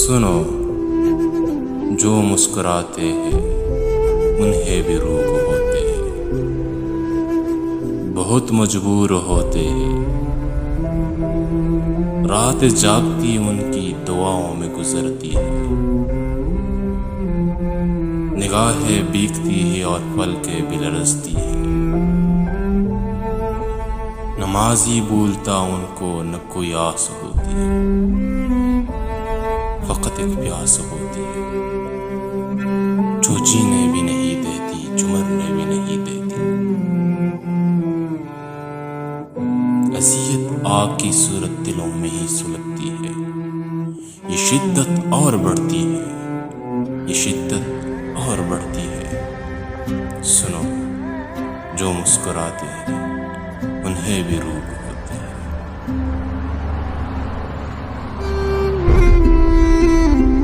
सुनो, जो मुस्कुराते हैं उन्हें भी रोग होते हैं, बहुत मजबूर होते हैं। रात जागती उनकी दुआओं में गुजरती है, निगाहें भीगती है और पलकें भी लरजती है। नमाज़ी बोलता उनको न कोई आस होती है, फकत एक प्यास होती है, जो जीने भी नहीं देती, जो मरने भी नहीं देती। अज़ियत आग की सूरत दिलों में ही सुलगती है, ये शिद्दत और बढ़ती है, ये शिद्दत और बढ़ती है। सुनो, जो मुस्कुराते हैं उन्हें भी रूप